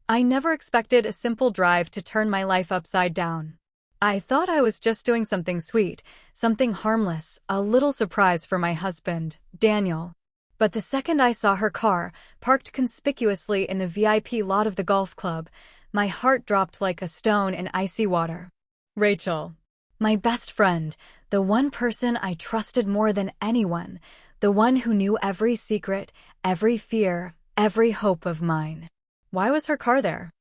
I never expected a simple drive to turn my life upside down. I thought I was just doing something sweet, something harmless, a little surprise for my husband, Daniel. But the second I saw her car, parked conspicuously in the VIP lot of the golf club, my heart dropped like a stone in icy water. Rachel. My best friend, the one person I trusted more than anyone, the one who knew every secret, every fear, every hope of mine. Why was her car there?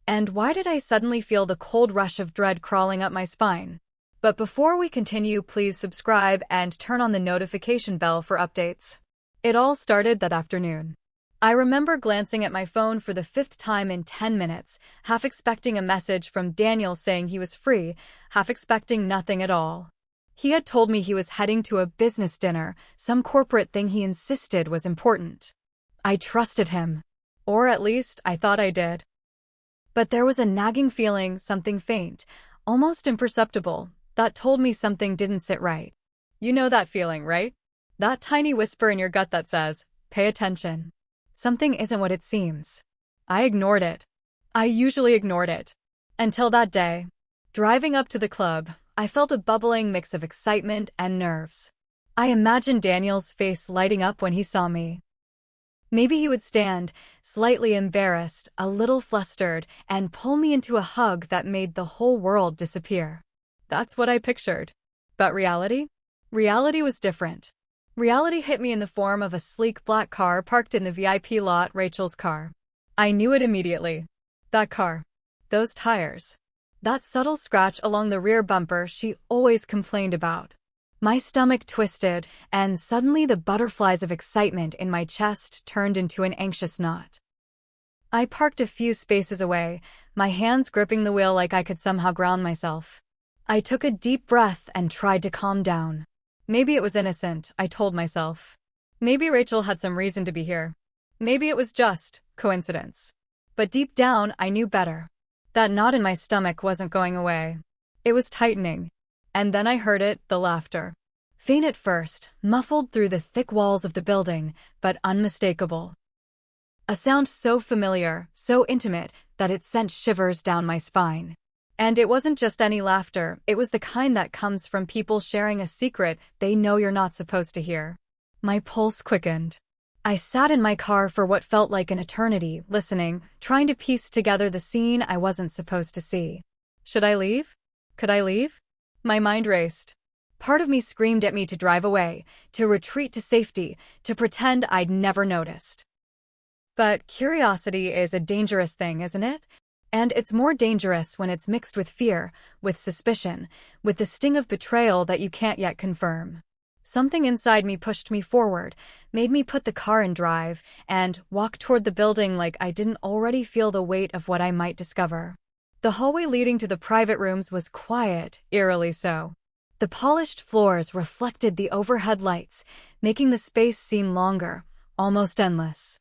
And why did I suddenly feel the cold rush of dread crawling up my spine? But before we continue, please subscribe and turn on the notification bell for updates. It all started that afternoon. I remember glancing at my phone for the 5th time in 10 minutes, half expecting a message from Daniel saying he was free, half expecting nothing at all. He had told me he was heading to a business dinner, some corporate thing he insisted was important. I trusted him. Or at least, I thought I did. But there was a nagging feeling, something faint, almost imperceptible, that told me something didn't sit right. You know that feeling, right? That tiny whisper in your gut that says, pay attention. Something isn't what it seems. I ignored it. I usually ignored it. Until that day. Driving up to the club, I felt a bubbling mix of excitement and nerves. I imagined Daniel's face lighting up when he saw me. Maybe he would stand, slightly embarrassed, a little flustered, and pull me into a hug that made the whole world disappear. That's what I pictured. But reality? Reality was different. Reality hit me in the form of a sleek black car parked in the VIP lot, Rachel's car. I knew it immediately. That car. Those tires. That subtle scratch along the rear bumper she always complained about. My stomach twisted, and suddenly the butterflies of excitement in my chest turned into an anxious knot. I parked a few spaces away, my hands gripping the wheel like I could somehow ground myself. I took a deep breath and tried to calm down. Maybe it was innocent, I told myself. Maybe Rachel had some reason to be here. Maybe it was just coincidence. But deep down, I knew better. That knot in my stomach wasn't going away. It was tightening. And then I heard it, the laughter. Faint at first, muffled through the thick walls of the building, but unmistakable. A sound so familiar, so intimate, that it sent shivers down my spine. And it wasn't just any laughter, it was the kind that comes from people sharing a secret they know you're not supposed to hear. My pulse quickened. I sat in my car for what felt like an eternity, listening, trying to piece together the scene I wasn't supposed to see. Should I leave? Could I leave? My mind raced. Part of me screamed at me to drive away, to retreat to safety, to pretend I'd never noticed. But curiosity is a dangerous thing, isn't it? And it's more dangerous when it's mixed with fear, with suspicion, with the sting of betrayal that you can't yet confirm. Something inside me pushed me forward, made me put the car in drive, and walk toward the building like I didn't already feel the weight of what I might discover. The hallway leading to the private rooms was quiet, eerily so. The polished floors reflected the overhead lights, making the space seem longer, almost endless.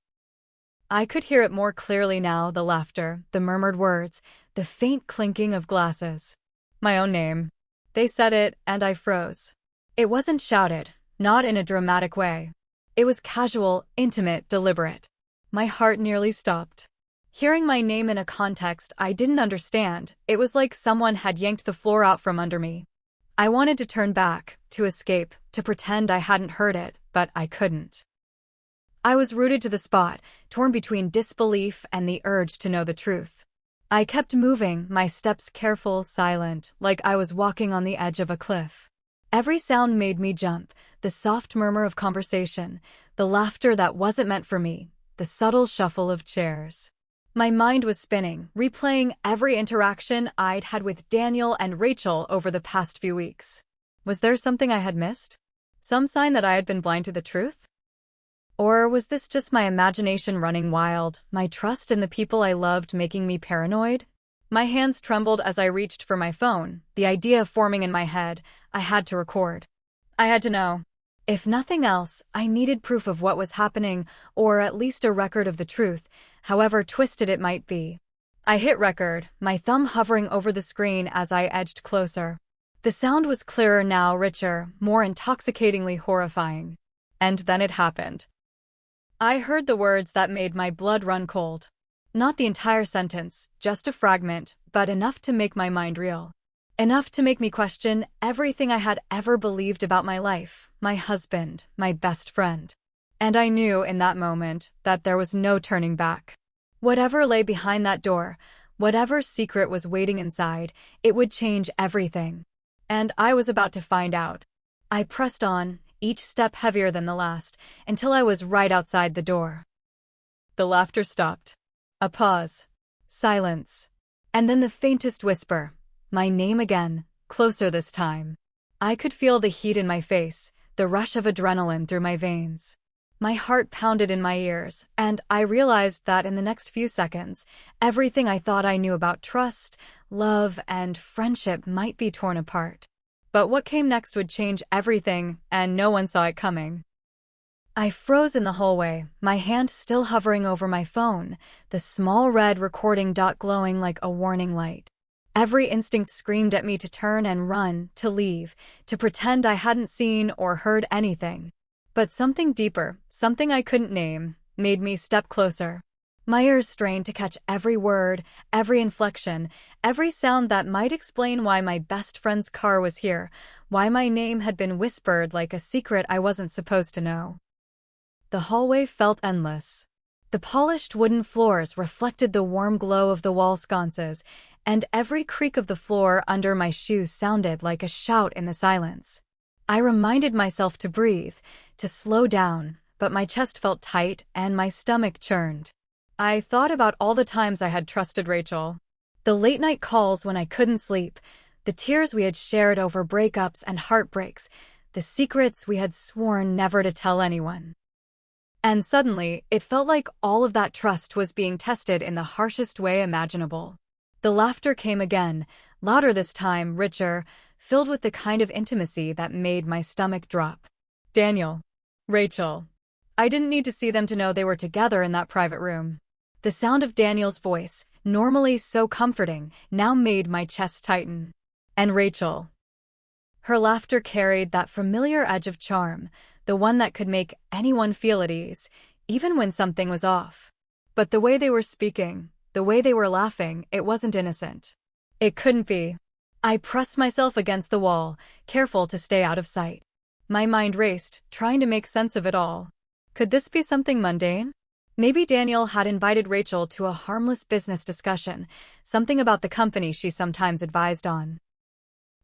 I could hear it more clearly now, the laughter, the murmured words, the faint clinking of glasses. My own name. They said it, and I froze. It wasn't shouted, not in a dramatic way. It was casual, intimate, deliberate. My heart nearly stopped. Hearing my name in a context I didn't understand, it was like someone had yanked the floor out from under me. I wanted to turn back, to escape, to pretend I hadn't heard it, but I couldn't. I was rooted to the spot, torn between disbelief and the urge to know the truth. I kept moving, my steps careful, silent, like I was walking on the edge of a cliff. Every sound made me jump, the soft murmur of conversation, the laughter that wasn't meant for me, the subtle shuffle of chairs. My mind was spinning, replaying every interaction I'd had with Daniel and Rachel over the past few weeks. Was there something I had missed? Some sign that I had been blind to the truth? Or was this just my imagination running wild, my trust in the people I loved making me paranoid? My hands trembled as I reached for my phone, the idea forming in my head. I had to record. I had to know. If nothing else, I needed proof of what was happening, or at least a record of the truth, however twisted it might be. I hit record, my thumb hovering over the screen as I edged closer. The sound was clearer now, richer, more intoxicatingly horrifying. And then it happened. I heard the words that made my blood run cold. Not the entire sentence, just a fragment, but enough to make my mind reel. Enough to make me question everything I had ever believed about my life, my husband, my best friend. And I knew in that moment that there was no turning back. Whatever lay behind that door, whatever secret was waiting inside, it would change everything. And I was about to find out. I pressed on, each step heavier than the last, until I was right outside the door. The laughter stopped. A pause. Silence. And then the faintest whisper. My name again, closer this time. I could feel the heat in my face, the rush of adrenaline through my veins. My heart pounded in my ears, and I realized that in the next few seconds, everything I thought I knew about trust, love, and friendship might be torn apart. But what came next would change everything, and no one saw it coming. I froze in the hallway, my hand still hovering over my phone, the small red recording dot glowing like a warning light. Every instinct screamed at me to turn and run, to leave, to pretend I hadn't seen or heard anything. But something deeper, something I couldn't name, made me step closer. My ears strained to catch every word, every inflection, every sound that might explain why my best friend's car was here, why my name had been whispered like a secret I wasn't supposed to know. The hallway felt endless. The polished wooden floors reflected the warm glow of the wall sconces, and every creak of the floor under my shoes sounded like a shout in the silence. I reminded myself to breathe, to slow down, but my chest felt tight and my stomach churned. I thought about all the times I had trusted Rachel. The late-night calls when I couldn't sleep, the tears we had shared over breakups and heartbreaks, the secrets we had sworn never to tell anyone. And suddenly, it felt like all of that trust was being tested in the harshest way imaginable. The laughter came again, louder this time, richer, filled with the kind of intimacy that made my stomach drop. Daniel. Rachel. I didn't need to see them to know they were together in that private room. The sound of Daniel's voice, normally so comforting, now made my chest tighten. And Rachel. Her laughter carried that familiar edge of charm, the one that could make anyone feel at ease, even when something was off. But the way they were speaking, the way they were laughing, it wasn't innocent. It couldn't be. I pressed myself against the wall, careful to stay out of sight. My mind raced, trying to make sense of it all. Could this be something mundane? Maybe Daniel had invited Rachel to a harmless business discussion, something about the company she sometimes advised on.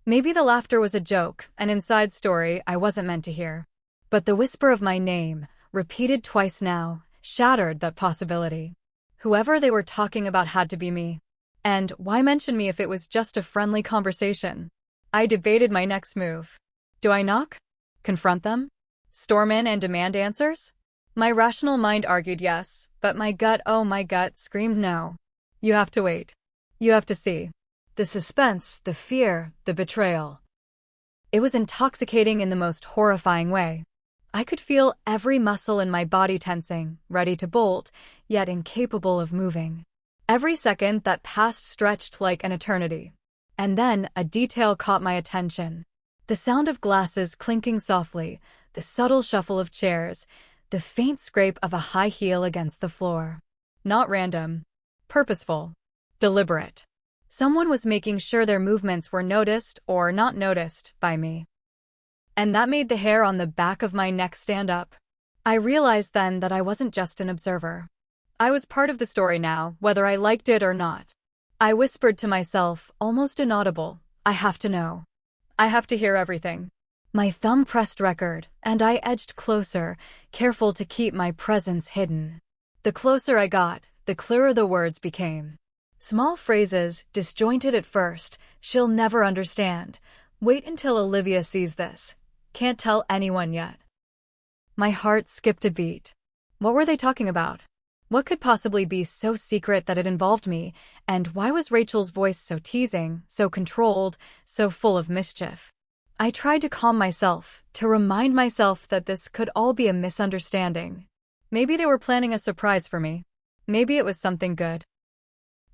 Maybe the laughter was a joke, an inside story I wasn't meant to hear. But the whisper of my name, repeated twice now, shattered that possibility. Whoever they were talking about had to be me. And why mention me if it was just a friendly conversation? I debated my next move. Do I knock? Confront them? Storm in and demand answers? My rational mind argued yes, but my gut, oh my gut, screamed no. You have to wait. You have to see. The suspense, the fear, the betrayal. It was intoxicating in the most horrifying way. I could feel every muscle in my body tensing, ready to bolt, yet incapable of moving. Every second that passed stretched like an eternity. And then a detail caught my attention. The sound of glasses clinking softly, the subtle shuffle of chairs, the faint scrape of a high heel against the floor. Not random. Purposeful. Deliberate. Someone was making sure their movements were noticed or not noticed by me. And that made the hair on the back of my neck stand up. I realized then that I wasn't just an observer. I was part of the story now, whether I liked it or not. I whispered to myself, almost inaudible, I have to know. I have to hear everything. My thumb pressed record, and I edged closer, careful to keep my presence hidden. The closer I got, the clearer the words became. Small phrases, disjointed at first, she'll never understand. Wait until Olivia sees this. Can't tell anyone yet. My heart skipped a beat. What were they talking about? What could possibly be so secret that it involved me, and why was Rachel's voice so teasing, so controlled, so full of mischief? I tried to calm myself, to remind myself that this could all be a misunderstanding. Maybe they were planning a surprise for me. Maybe it was something good.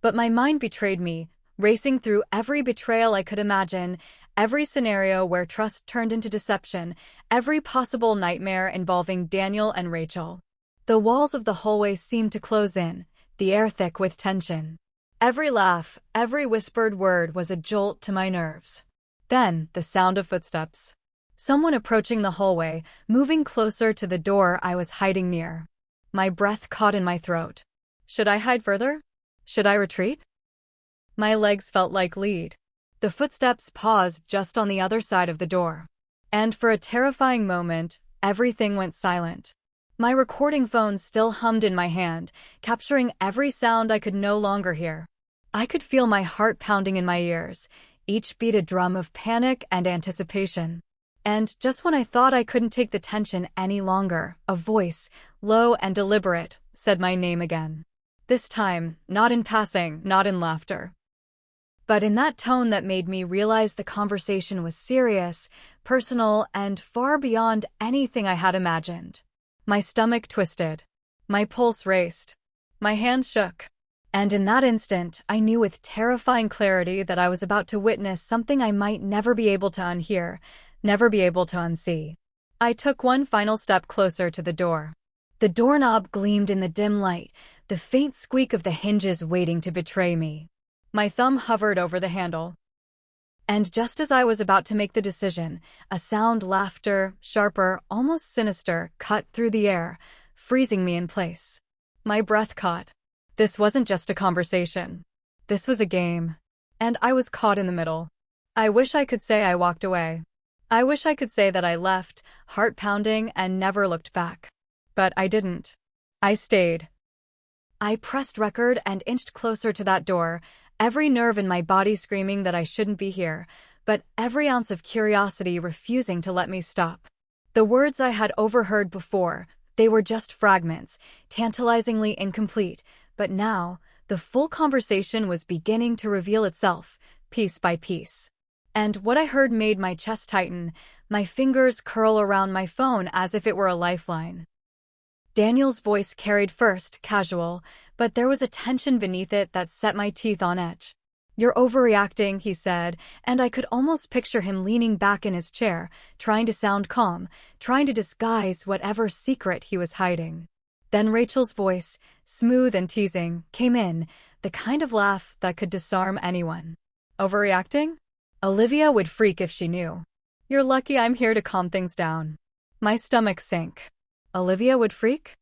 But my mind betrayed me, racing through every betrayal I could imagine, every scenario where trust turned into deception, every possible nightmare involving Daniel and Rachel. The walls of the hallway seemed to close in, the air thick with tension. Every laugh, every whispered word was a jolt to my nerves. Then, the sound of footsteps. Someone approaching the hallway, moving closer to the door I was hiding near. My breath caught in my throat. Should I hide further? Should I retreat? My legs felt like lead. The footsteps paused just on the other side of the door. And for a terrifying moment, everything went silent. My recording phone still hummed in my hand, capturing every sound I could no longer hear. I could feel my heart pounding in my ears, each beat a drum of panic and anticipation. And just when I thought I couldn't take the tension any longer, a voice, low and deliberate, said my name again. This time, not in passing, not in laughter, but in that tone that made me realize the conversation was serious, personal, and far beyond anything I had imagined. My stomach twisted. My pulse raced. My hand shook. And in that instant, I knew with terrifying clarity that I was about to witness something I might never be able to unhear, never be able to unsee. I took one final step closer to the door. The doorknob gleamed in the dim light, the faint squeak of the hinges waiting to betray me. My thumb hovered over the handle. And just as I was about to make the decision, a sound, laughter, sharper, almost sinister, cut through the air, freezing me in place. My breath caught. This wasn't just a conversation. This was a game. And I was caught in the middle. I wish I could say I walked away. I wish I could say that I left, heart pounding, and never looked back. But I didn't. I stayed. I pressed record and inched closer to that door, every nerve in my body screaming that I shouldn't be here, but every ounce of curiosity refusing to let me stop. The words I had overheard before, they were just fragments, tantalizingly incomplete, but now, the full conversation was beginning to reveal itself, piece by piece. And what I heard made my chest tighten, my fingers curl around my phone as if it were a lifeline. Daniel's voice carried first, casual, but there was a tension beneath it that set my teeth on edge. "You're overreacting," he said, and I could almost picture him leaning back in his chair, trying to sound calm, trying to disguise whatever secret he was hiding. Then Rachel's voice, smooth and teasing, came in, the kind of laugh that could disarm anyone. "Overreacting? Olivia would freak if she knew. You're lucky I'm here to calm things down." My stomach sank. Olivia would freak?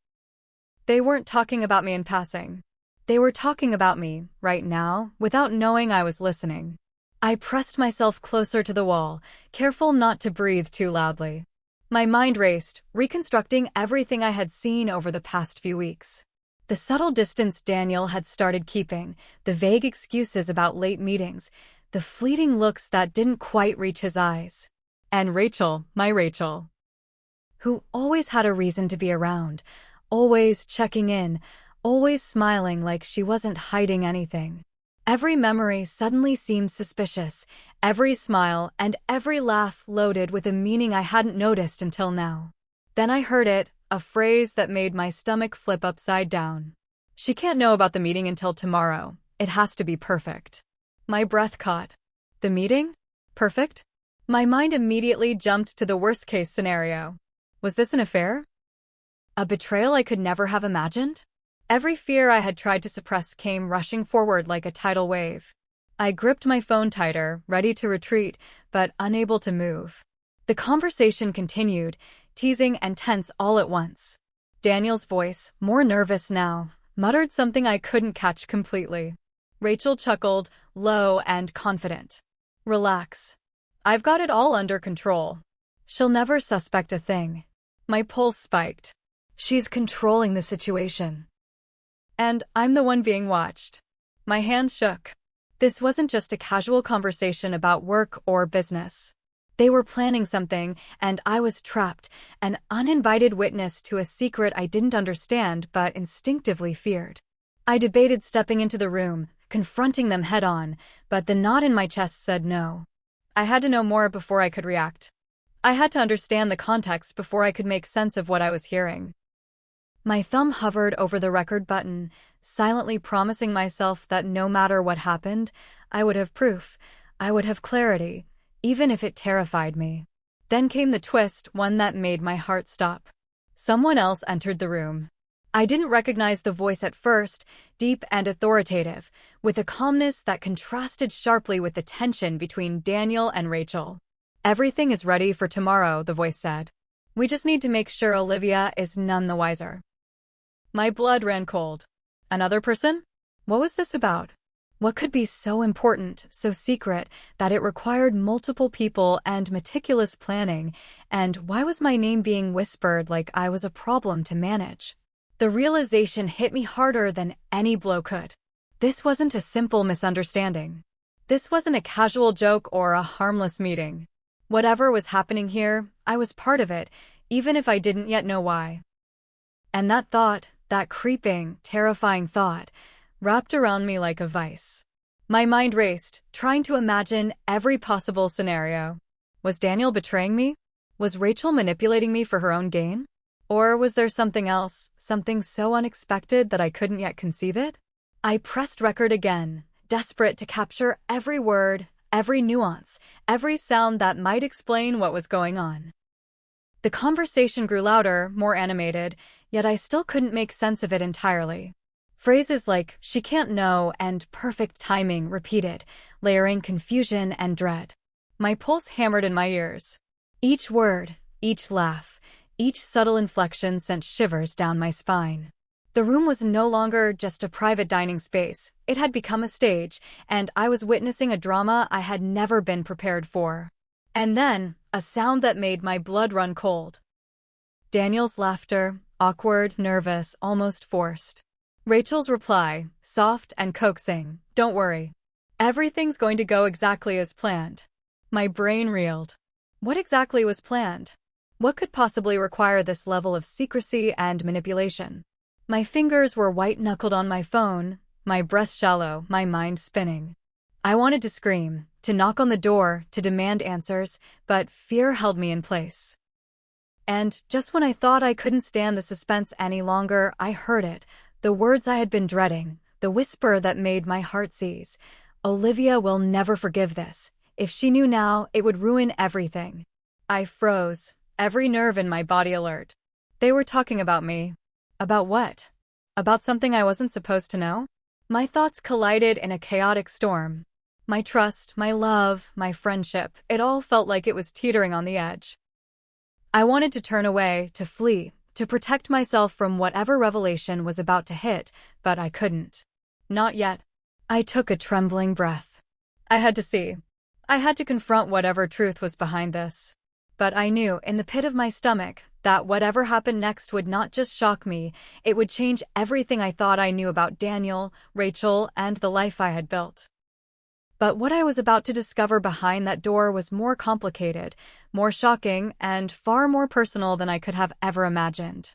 They weren't talking about me in passing. They were talking about me, right now, without knowing I was listening. I pressed myself closer to the wall, careful not to breathe too loudly. My mind raced, reconstructing everything I had seen over the past few weeks. The subtle distance Daniel had started keeping, the vague excuses about late meetings, the fleeting looks that didn't quite reach his eyes. And Rachel, my Rachel, who always had a reason to be around, always checking in, always smiling like she wasn't hiding anything. Every memory suddenly seemed suspicious, every smile and every laugh loaded with a meaning I hadn't noticed until now. Then I heard it, a phrase that made my stomach flip upside down. "She can't know about the meeting until tomorrow. It has to be perfect." My breath caught. The meeting? Perfect? My mind immediately jumped to the worst-case scenario. Was this an affair? A betrayal I could never have imagined? Every fear I had tried to suppress came rushing forward like a tidal wave. I gripped my phone tighter, ready to retreat, but unable to move. The conversation continued, teasing and tense all at once. Daniel's voice, more nervous now, muttered something I couldn't catch completely. Rachel chuckled, low and confident. "Relax. I've got it all under control. She'll never suspect a thing." My pulse spiked. She's controlling the situation. And I'm the one being watched. My hand shook. This wasn't just a casual conversation about work or business. They were planning something, and I was trapped, an uninvited witness to a secret I didn't understand but instinctively feared. I debated stepping into the room, confronting them head-on, but the knot in my chest said no. I had to know more before I could react. I had to understand the context before I could make sense of what I was hearing. My thumb hovered over the record button, silently promising myself that no matter what happened, I would have proof, I would have clarity, even if it terrified me. Then came the twist, one that made my heart stop. Someone else entered the room. I didn't recognize the voice at first, deep and authoritative, with a calmness that contrasted sharply with the tension between Daniel and Rachel. "Everything is ready for tomorrow," the voice said. "We just need to make sure Olivia is none the wiser." My blood ran cold. Another person? What was this about? What could be so important, so secret, that it required multiple people and meticulous planning, and why was my name being whispered like I was a problem to manage? The realization hit me harder than any blow could. This wasn't a simple misunderstanding. This wasn't a casual joke or a harmless meeting. Whatever was happening here, I was part of it, even if I didn't yet know why. And that thought, that creeping, terrifying thought, wrapped around me like a vice. My mind raced, trying to imagine every possible scenario. Was Daniel betraying me? Was Rachel manipulating me for her own gain? Or was there something else, something so unexpected that I couldn't yet conceive it? I pressed record again, desperate to capture every word, every nuance, every sound that might explain what was going on. The conversation grew louder, more animated, yet I still couldn't make sense of it entirely. Phrases like, "she can't know," and "perfect timing" repeated, layering confusion and dread. My pulse hammered in my ears. Each word, each laugh, each subtle inflection sent shivers down my spine. The room was no longer just a private dining space. It had become a stage, and I was witnessing a drama I had never been prepared for. And then, a sound that made my blood run cold. Daniel's laughter, awkward, nervous, almost forced. Rachel's reply, soft and coaxing, "Don't worry. Everything's going to go exactly as planned." My brain reeled. What exactly was planned? What could possibly require this level of secrecy and manipulation? My fingers were white-knuckled on my phone, my breath shallow, my mind spinning. I wanted to scream, to knock on the door, to demand answers, but fear held me in place. And just when I thought I couldn't stand the suspense any longer, I heard it, the words I had been dreading, the whisper that made my heart seize. "Olivia will never forgive this. If she knew now, it would ruin everything." I froze, every nerve in my body alert. They were talking about me. About what? About something I wasn't supposed to know? My thoughts collided in a chaotic storm. My trust, my love, my friendship, it all felt like it was teetering on the edge. I wanted to turn away, to flee, to protect myself from whatever revelation was about to hit, but I couldn't. Not yet. I took a trembling breath. I had to see. I had to confront whatever truth was behind this. But I knew, in the pit of my stomach, that whatever happened next would not just shock me, it would change everything I thought I knew about Daniel, Rachel, and the life I had built. But what I was about to discover behind that door was more complicated, more shocking, and far more personal than I could have ever imagined.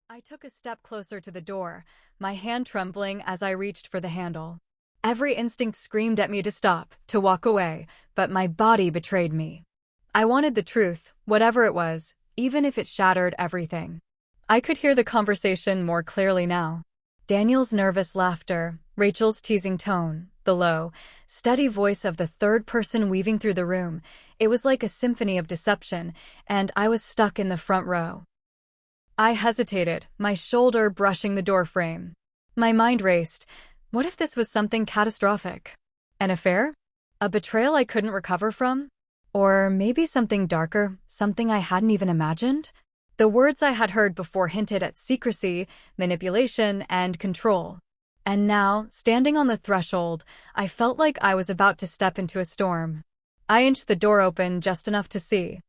I took a step closer to the door, my hand trembling as I reached for the handle. Every instinct screamed at me to stop, to walk away, but my body betrayed me. I wanted the truth, whatever it was, even if it shattered everything. I could hear the conversation more clearly now. Daniel's nervous laughter, Rachel's teasing tone, the low, steady voice of the third person weaving through the room. It was like a symphony of deception, and I was stuck in the front row. I hesitated, my shoulder brushing the doorframe. My mind raced. What if this was something catastrophic? An affair? A betrayal I couldn't recover from? Or maybe something darker, something I hadn't even imagined? The words I had heard before hinted at secrecy, manipulation, and control. And now, standing on the threshold, I felt like I was about to step into a storm. I inched the door open just enough to see.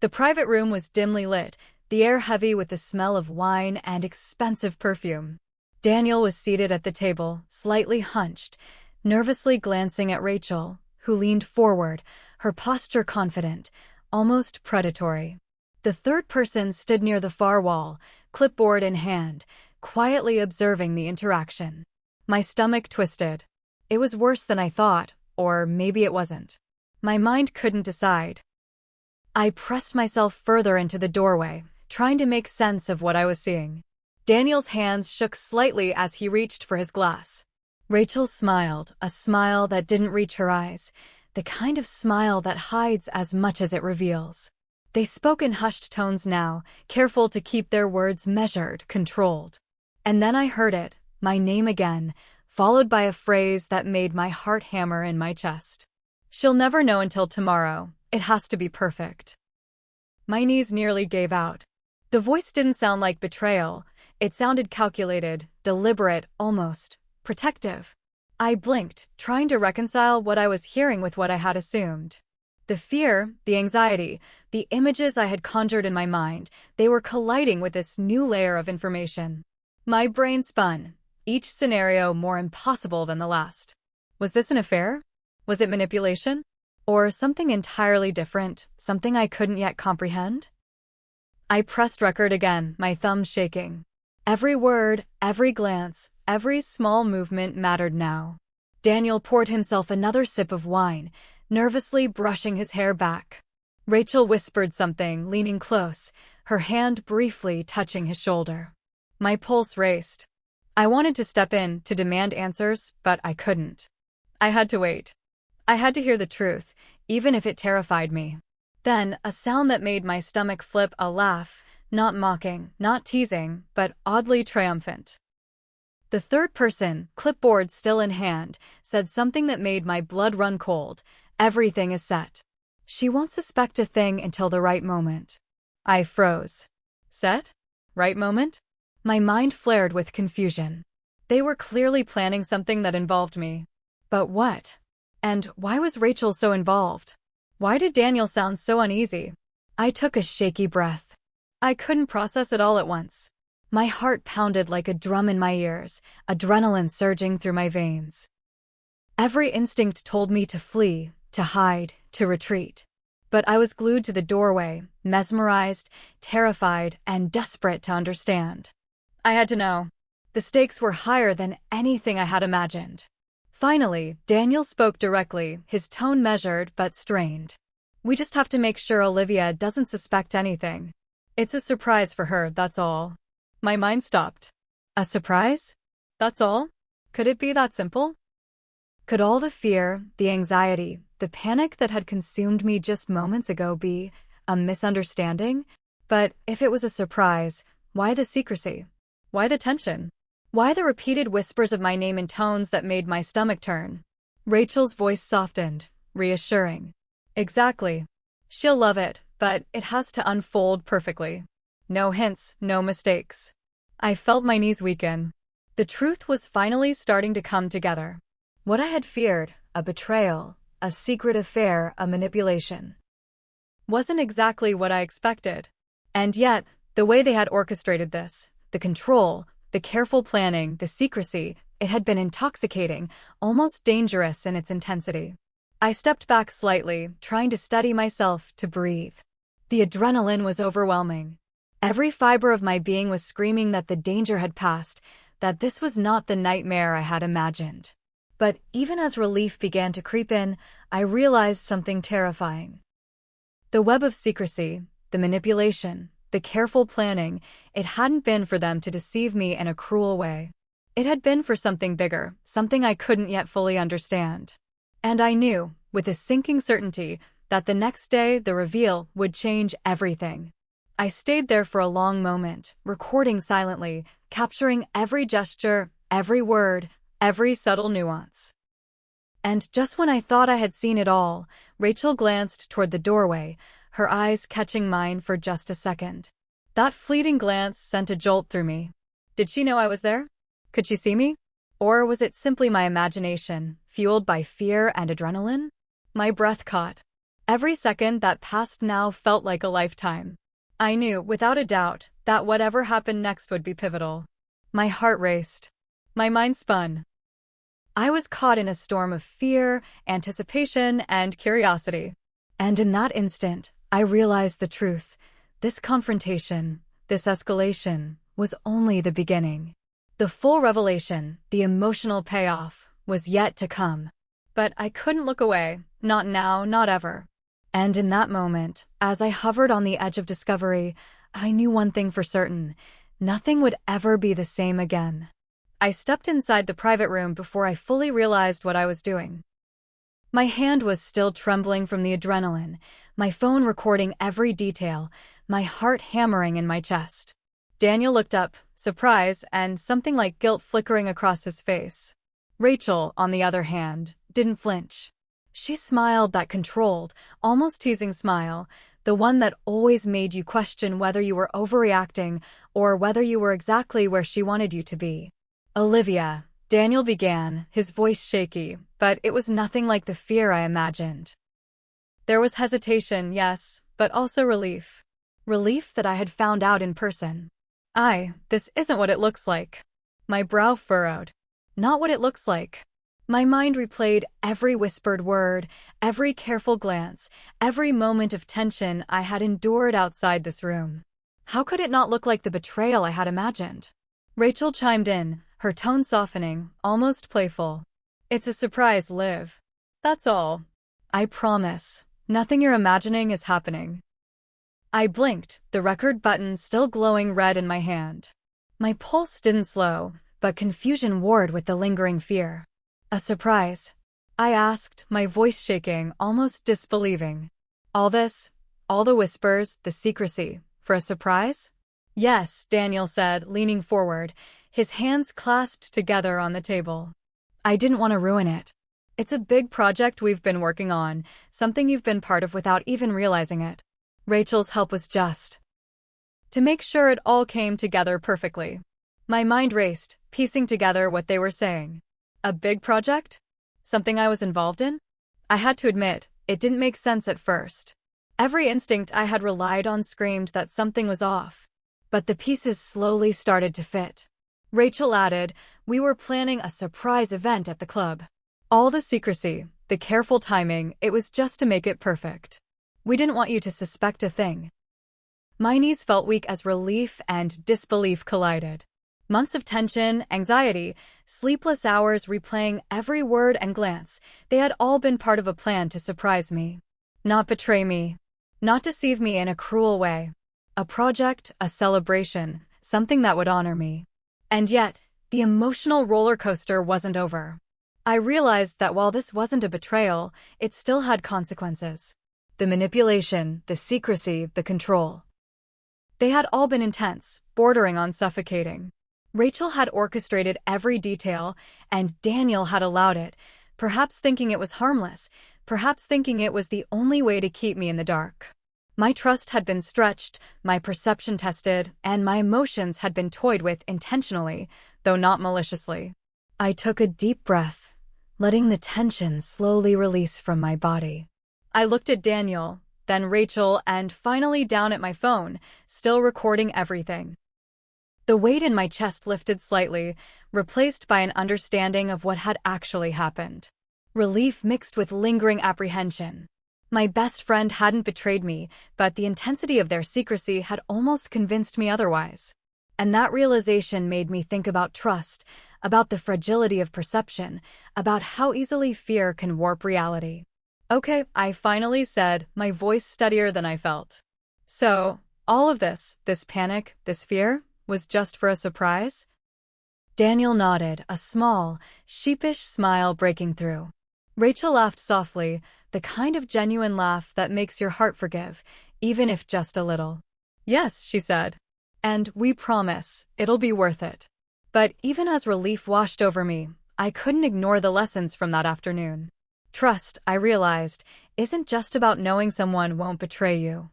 The private room was dimly lit, the air heavy with the smell of wine and expensive perfume. Daniel was seated at the table, slightly hunched, nervously glancing at Rachel, who leaned forward, her posture confident, almost predatory. The third person stood near the far wall, clipboard in hand, quietly observing the interaction. My stomach twisted. It was worse than I thought, or maybe it wasn't. My mind couldn't decide. I pressed myself further into the doorway, trying to make sense of what I was seeing. Daniel's hands shook slightly as he reached for his glass. Rachel smiled, a smile that didn't reach her eyes, the kind of smile that hides as much as it reveals. They spoke in hushed tones now, careful to keep their words measured, controlled. And then I heard it, my name again, followed by a phrase that made my heart hammer in my chest. She'll never know until tomorrow. It has to be perfect. My knees nearly gave out. The voice didn't sound like betrayal. It sounded calculated, deliberate, almost protective. I blinked, trying to reconcile what I was hearing with what I had assumed. The fear, the anxiety, the images I had conjured in my mind, they were colliding with this new layer of information. My brain spun, each scenario more impossible than the last. Was this an affair? Was it manipulation? Or something entirely different, something I couldn't yet comprehend? I pressed record again, my thumb shaking. Every word, every glance, every small movement mattered now. Daniel poured himself another sip of wine, nervously brushing his hair back. Rachel whispered something, leaning close, her hand briefly touching his shoulder. My pulse raced. I wanted to step in, to demand answers, but I couldn't. I had to wait. I had to hear the truth, even if it terrified me. Then, a sound that made my stomach flip, a laugh, not mocking, not teasing, but oddly triumphant. The third person, clipboard still in hand, said something that made my blood run cold. Everything is set. She won't suspect a thing until the right moment. I froze. Set? Right moment? My mind flared with confusion. They were clearly planning something that involved me. But what? And why was Rachel so involved? Why did Daniel sound so uneasy? I took a shaky breath. I couldn't process it all at once. My heart pounded like a drum in my ears, adrenaline surging through my veins. Every instinct told me to flee, to hide, to retreat. But I was glued to the doorway, mesmerized, terrified, and desperate to understand. I had to know. The stakes were higher than anything I had imagined. Finally, Daniel spoke directly, his tone measured but strained. We just have to make sure Olivia doesn't suspect anything. It's a surprise for her, that's all. My mind stopped. A surprise? That's all? Could it be that simple? Could all the fear, the anxiety, the panic that had consumed me just moments ago be a misunderstanding? But if it was a surprise, why the secrecy? Why the tension? Why the repeated whispers of my name in tones that made my stomach turn? Rachel's voice softened, reassuring. Exactly. She'll love it, but it has to unfold perfectly. No hints, no mistakes. I felt my knees weaken. The truth was finally starting to come together. What I had feared, a betrayal, a secret affair, a manipulation, wasn't exactly what I expected. And yet, the way they had orchestrated this, the control, the careful planning, the secrecy, it had been intoxicating, almost dangerous in its intensity. I stepped back slightly, trying to steady myself, to breathe. The adrenaline was overwhelming. Every fiber of my being was screaming that the danger had passed, that this was not the nightmare I had imagined. But even as relief began to creep in, I realized something terrifying. The web of secrecy, the manipulation, the careful planning, it hadn't been for them to deceive me in a cruel way. It had been for something bigger, something I couldn't yet fully understand. And I knew, with a sinking certainty, that the next day the reveal would change everything. I stayed there for a long moment, recording silently, capturing every gesture, every word, every subtle nuance. And just when I thought I had seen it all, Rachel glanced toward the doorway, her eyes catching mine for just a second. That fleeting glance sent a jolt through me. Did she know I was there? Could she see me? Or was it simply my imagination, fueled by fear and adrenaline? My breath caught. Every second that passed now felt like a lifetime. I knew, without a doubt, that whatever happened next would be pivotal. My heart raced. My mind spun. I was caught in a storm of fear, anticipation, and curiosity. And in that instant, I realized the truth. This confrontation, this escalation, was only the beginning. The full revelation, the emotional payoff, was yet to come. But I couldn't look away, not now, not ever. And in that moment, as I hovered on the edge of discovery, I knew one thing for certain: nothing would ever be the same again. I stepped inside the private room before I fully realized what I was doing. My hand was still trembling from the adrenaline, my phone recording every detail, my heart hammering in my chest. Daniel looked up, surprise and something like guilt flickering across his face. Rachel, on the other hand, didn't flinch. She smiled that controlled, almost teasing smile, the one that always made you question whether you were overreacting or whether you were exactly where she wanted you to be. Olivia, Daniel began, his voice shaky, but it was nothing like the fear I imagined. There was hesitation, yes, but also relief. Relief that I had found out in person. This isn't what it looks like. My brow furrowed. Not what it looks like. My mind replayed every whispered word, every careful glance, every moment of tension I had endured outside this room. How could it not look like the betrayal I had imagined? Rachel chimed in, her tone softening, almost playful. It's a surprise, Liv. That's all. I promise. Nothing you're imagining is happening. I blinked, the record button still glowing red in my hand. My pulse didn't slow, but confusion warred with the lingering fear. A surprise? I asked, my voice shaking, almost disbelieving. All this, all the whispers, the secrecy, for a surprise? Yes, Daniel said, leaning forward, his hands clasped together on the table. I didn't want to ruin it. It's a big project we've been working on, something you've been part of without even realizing it. Rachel's help was just to make sure it all came together perfectly. My mind raced, piecing together what they were saying. A big project? Something I was involved in? I had to admit, it didn't make sense at first. Every instinct I had relied on screamed that something was off. But the pieces slowly started to fit. Rachel added, we were planning a surprise event at the club. All the secrecy, the careful timing, it was just to make it perfect. We didn't want you to suspect a thing. My knees felt weak as relief and disbelief collided. Months of tension, anxiety, sleepless hours replaying every word and glance, they had all been part of a plan to surprise me. Not betray me. Not deceive me in a cruel way. A project, a celebration, something that would honor me. And yet, the emotional roller coaster wasn't over. I realized that while this wasn't a betrayal, it still had consequences. The manipulation, the secrecy, the control. They had all been intense, bordering on suffocating. Rachel had orchestrated every detail, and Daniel had allowed it, perhaps thinking it was harmless, perhaps thinking it was the only way to keep me in the dark. My trust had been stretched, my perception tested, and my emotions had been toyed with intentionally, though not maliciously. I took a deep breath, letting the tension slowly release from my body. I looked at Daniel, then Rachel, and finally down at my phone, still recording everything. The weight in my chest lifted slightly, replaced by an understanding of what had actually happened. Relief mixed with lingering apprehension. My best friend hadn't betrayed me, but the intensity of their secrecy had almost convinced me otherwise. And that realization made me think about trust, about the fragility of perception, about how easily fear can warp reality. Okay, I finally said, my voice steadier than I felt. So, all of this panic, this fear, was just for a surprise? Daniel nodded, a small, sheepish smile breaking through. Rachel laughed softly, the kind of genuine laugh that makes your heart forgive, even if just a little. Yes, she said. And we promise, it'll be worth it. But even as relief washed over me, I couldn't ignore the lessons from that afternoon. Trust, I realized, isn't just about knowing someone won't betray you.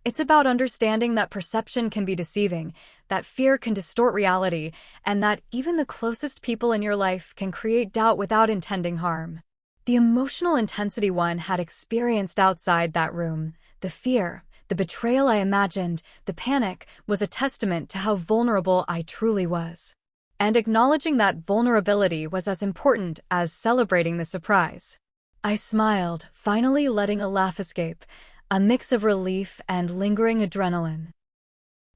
It's about understanding that perception can be deceiving, that fear can distort reality, and that even the closest people in your life can create doubt without intending harm. The emotional intensity one had experienced outside that room, the fear, the betrayal I imagined, the panic, was a testament to how vulnerable I truly was. And acknowledging that vulnerability was as important as celebrating the surprise. I smiled, finally letting a laugh escape, a mix of relief and lingering adrenaline.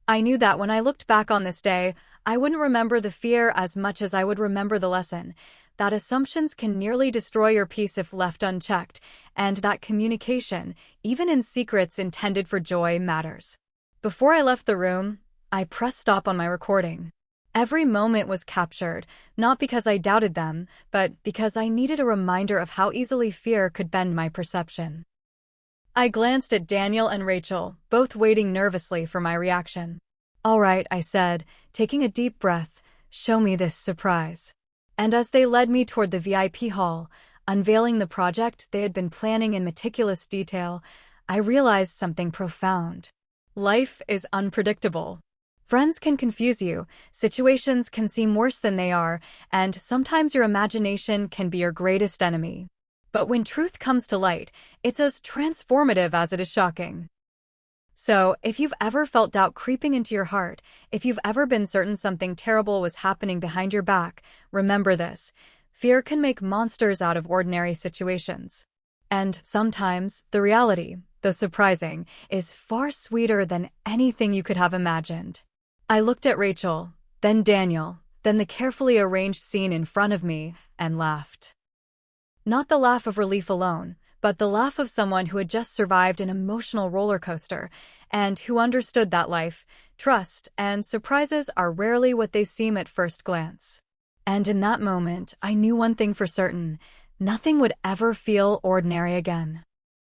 I knew that when I looked back on this day, I wouldn't remember the fear as much as I would remember the lesson, that assumptions can nearly destroy your peace if left unchecked, and that communication, even in secrets intended for joy, matters. Before I left the room, I pressed stop on my recording. Every moment was captured, not because I doubted them, but because I needed a reminder of how easily fear could bend my perception. I glanced at Daniel and Rachel, both waiting nervously for my reaction. "All right," I said, taking a deep breath, "show me this surprise." And as they led me toward the VIP hall, unveiling the project they had been planning in meticulous detail, I realized something profound. Life is unpredictable. Friends can confuse you, situations can seem worse than they are, and sometimes your imagination can be your greatest enemy. But when truth comes to light, it's as transformative as it is shocking. So, if you've ever felt doubt creeping into your heart, if you've ever been certain something terrible was happening behind your back, remember this: fear can make monsters out of ordinary situations. And sometimes, the reality, though surprising, is far sweeter than anything you could have imagined. I looked at Rachel, then Daniel, then the carefully arranged scene in front of me, and laughed. Not the laugh of relief alone, but the laugh of someone who had just survived an emotional roller coaster, and who understood that life, trust, and surprises are rarely what they seem at first glance. And in that moment, I knew one thing for certain: nothing would ever feel ordinary again.